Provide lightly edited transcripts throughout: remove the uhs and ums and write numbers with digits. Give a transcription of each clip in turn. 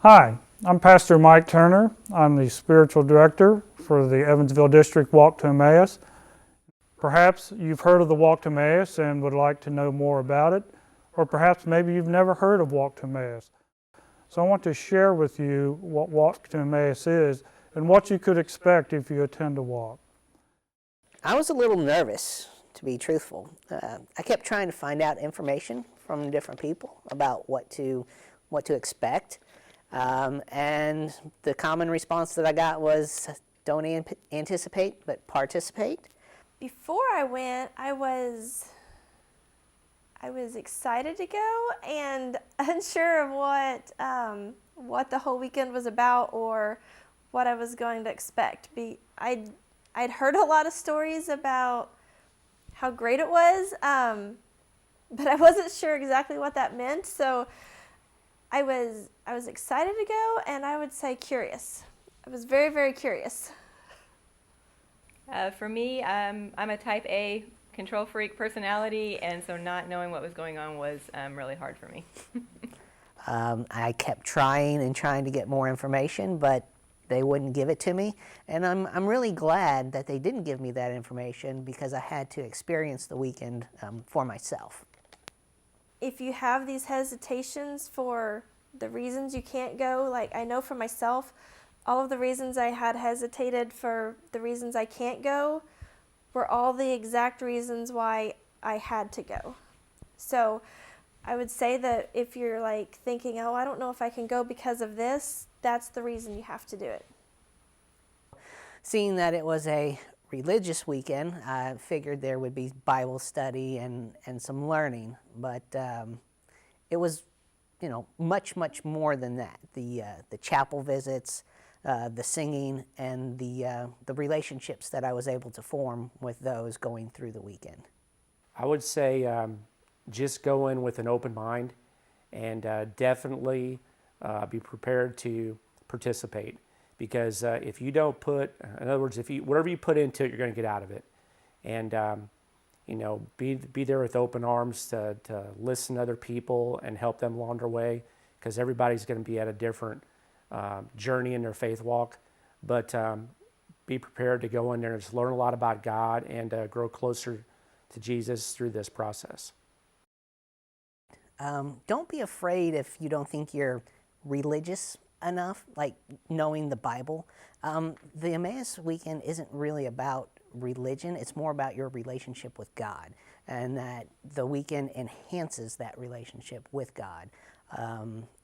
Hi, I'm Pastor Mike Turner. I'm the spiritual director for the Evansville District Walk to Emmaus. Perhaps you've heard of the Walk to Emmaus and would like to know more about it, or perhaps maybe you've never heard of Walk to Emmaus. So I want to share with you what Walk to Emmaus is and what you could expect if you attend a walk. I was a little nervous, to be truthful. I kept trying to find out information from different people about what to expect. And the common response that I got was, don't anticipate, but participate. Before I went, I was excited to go and unsure of what the whole weekend was about or what I was going to expect. I'd heard a lot of stories about how great it was, but I wasn't sure exactly what that meant. So I was excited to go, and I would say curious. I was very, very curious. For me, I'm a type A control freak personality, and so not knowing what was going on was really hard for me. I kept trying to get more information, but they wouldn't give it to me. And I'm really glad that they didn't give me that information because I had to experience the weekend for myself. If you have these hesitations for the reasons you can't go, like I know for myself, all of the reasons I had hesitated for the reasons I can't go were all the exact reasons why I had to go. So I would say that if you're like thinking, oh, I don't know if I can go because of this, that's the reason you have to do it. Seeing that it was a religious weekend, I figured there would be Bible study and some learning, but it was, much more than that. The chapel visits, the singing, and the relationships that I was able to form with those going through the weekend. I would say just go in with an open mind and definitely be prepared to participate. Because if you don't put, in other words, whatever you put into it, you're going to get out of it. And be there with open arms to listen to other people and help them along their way. Because everybody's going to be at a different journey in their faith walk. But be prepared to go in there and just learn a lot about God and grow closer to Jesus through this process. Don't be afraid if you don't think you're religious enough, like knowing the Bible. The Emmaus weekend isn't really about religion, it's more about your relationship with God, and that the weekend enhances that relationship with God.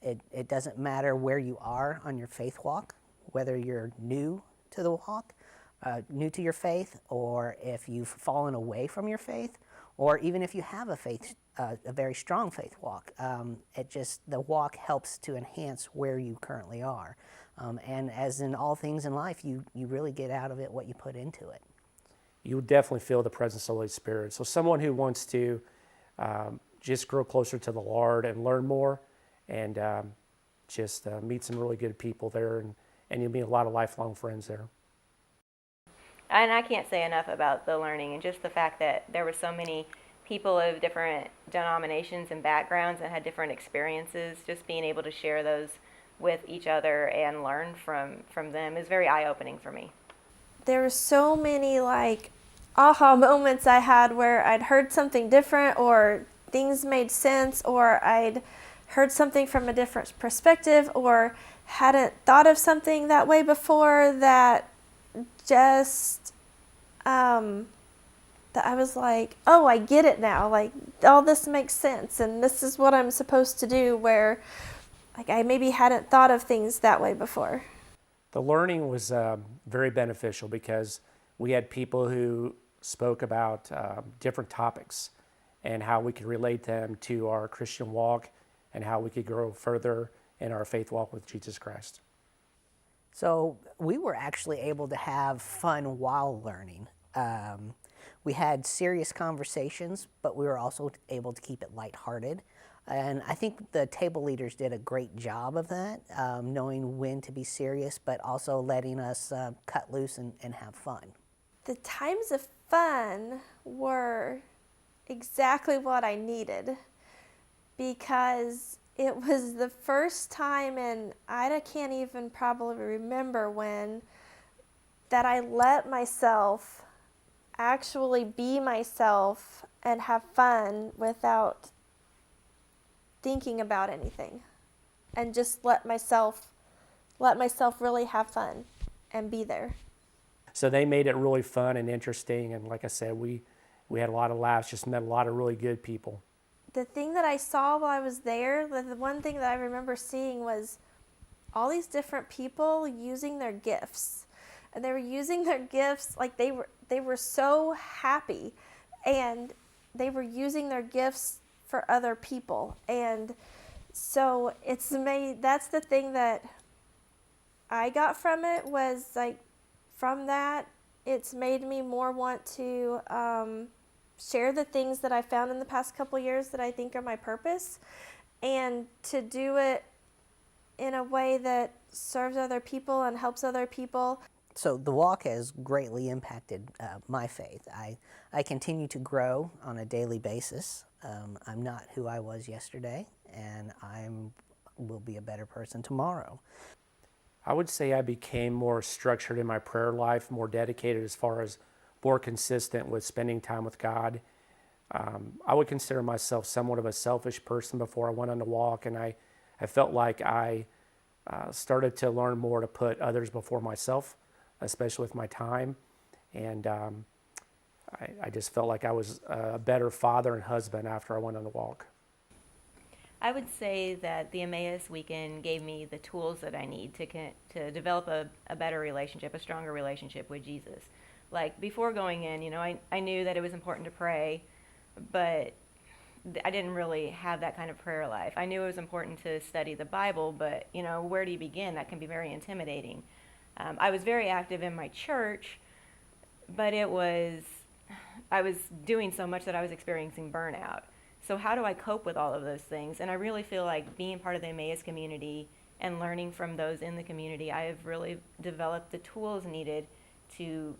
It doesn't matter where you are on your faith walk, whether you're new to the walk, new to your faith, or if you've fallen away from your faith, or even if you have a very strong faith walk. The walk helps to enhance where you currently are. And as in all things in life, you really get out of it what you put into it. You would definitely feel the presence of the Holy Spirit. So someone who wants to just grow closer to the Lord and learn more and just meet some really good people there, and you'll meet a lot of lifelong friends there. And I can't say enough about the learning and just the fact that there were so many people of different denominations and backgrounds and had different experiences. Just being able to share those with each other and learn from them is very eye-opening for me. There were so many aha moments I had where I'd heard something different or things made sense, or I'd heard something from a different perspective or hadn't thought of something that way before, that just that I was like, oh, I get it now. Like, all this makes sense, and this is what I'm supposed to do, where I maybe hadn't thought of things that way before. The learning was very beneficial because we had people who spoke about different topics and how we could relate them to our Christian walk and how we could grow further in our faith walk with Jesus Christ. So we were actually able to have fun while learning. We had serious conversations, but we were also able to keep it lighthearted. And I think the table leaders did a great job of that, knowing when to be serious, but also letting us cut loose and have fun. The times of fun were exactly what I needed, because it was the first time, and I can't even probably remember when, that I let myself actually be myself and have fun without thinking about anything, and just let myself really have fun and be there. So they made it really fun and interesting, and like I said, we had a lot of laughs, just met a lot of really good people. The thing that I saw while I was there, the one thing that I remember seeing was all these different people using their gifts. And they were using their gifts like they were so happy, and they were using their gifts for other people. And so that's the thing that I got from it, was like, from that, it's made me more want to share the things that I found in the past couple years that I think are my purpose, and to do it in a way that serves other people and helps other people. So the walk has greatly impacted my faith. I continue to grow on a daily basis. I'm not who I was yesterday, and will be a better person tomorrow. I would say I became more structured in my prayer life, more dedicated as far as more consistent with spending time with God. I would consider myself somewhat of a selfish person before I went on the walk, and I felt like I started to learn more to put others before myself, especially with my time. And I just felt like I was a better father and husband after I went on the walk. I would say that the Emmaus weekend gave me the tools that I need to develop a better relationship, a stronger relationship with Jesus. Like before going in, I knew that it was important to pray, but I didn't really have that kind of prayer life. I knew it was important to study the Bible, but where do you begin? That can be very intimidating. I was very active in my church, but I was doing so much that I was experiencing burnout. So how do I cope with all of those things? And I really feel like being part of the Emmaus community and learning from those in the community, I have really developed the tools needed to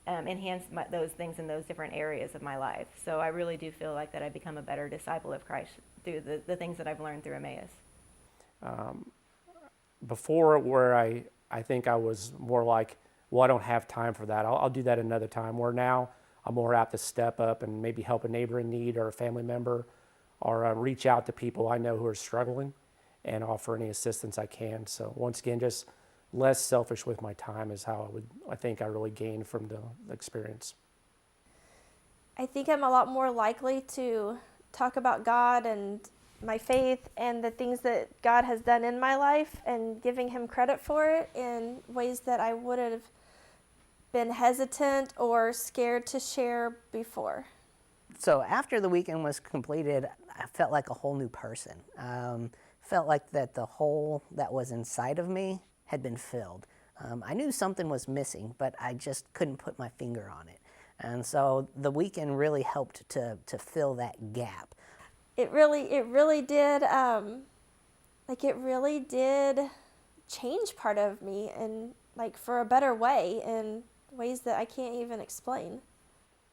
enhance those things in those different areas of my life. So I really do feel like that I've become a better disciple of Christ through the things that I've learned through Emmaus. Before, where I think I was more like, well, I don't have time for that. I'll do that another time. Where now I'm more apt to step up and maybe help a neighbor in need or a family member, or reach out to people I know who are struggling and offer any assistance I can. So once again, just less selfish with my time is how I think I really gained from the experience. I think I'm a lot more likely to talk about God and my faith and the things that God has done in my life, and giving him credit for it in ways that I would have been hesitant or scared to share before. So after the weekend was completed, I felt like a whole new person. Felt like that the hole that was inside of me had been filled. I knew something was missing, but I just couldn't put my finger on it. And so the weekend really helped to fill that gap. It really did. It really did change part of me, and for a better way, in ways that I can't even explain.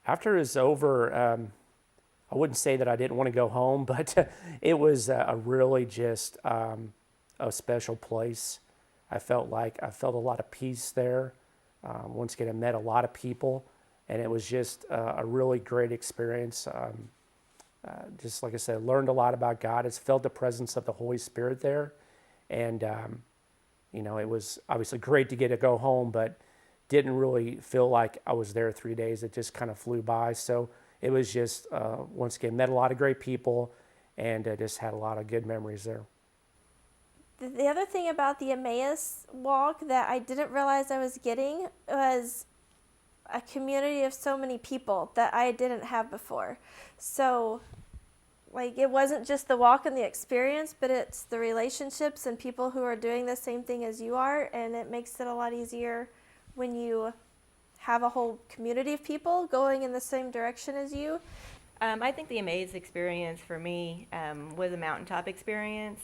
After it was over, I wouldn't say that I didn't want to go home, but it was a really just a special place. I felt a lot of peace there. Once again, I met a lot of people, and it was just a really great experience. Just like I said, learned a lot about God. It's felt the presence of the Holy Spirit there, and it was obviously great to get to go home, but didn't really feel like I was there 3 days. It just kind of flew by. So it was just, once again, met a lot of great people, and just had a lot of good memories there. The other thing about the Emmaus walk that I didn't realize I was getting was a community of so many people that I didn't have before. So it wasn't just the walk and the experience, but it's the relationships and people who are doing the same thing as you are, and it makes it a lot easier when you have a whole community of people going in the same direction as you. I think the Emmaus experience for me was a mountaintop experience,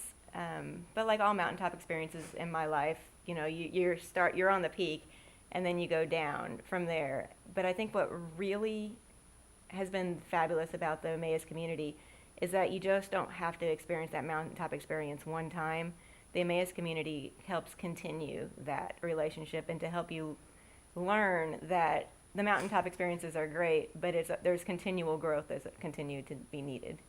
but like all mountaintop experiences in my life, you're on the peak, and then you go down from there. But I think what really has been fabulous about the Emmaus community is that you just don't have to experience that mountaintop experience one time. The Emmaus community helps continue that relationship and to help you learn that the mountaintop experiences are great, but there's continual growth that's continue to be needed.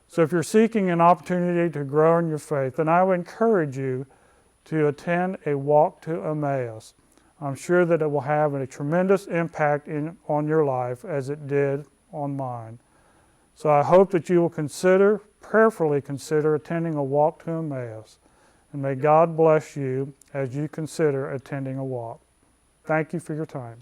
So if you're seeking an opportunity to grow in your faith, then I would encourage you to attend a Walk to Emmaus. I'm sure that it will have a tremendous impact on your life as it did on mine. So I hope that you will prayerfully consider attending a Walk to Emmaus. And may God bless you as you consider attending a walk. Thank you for your time.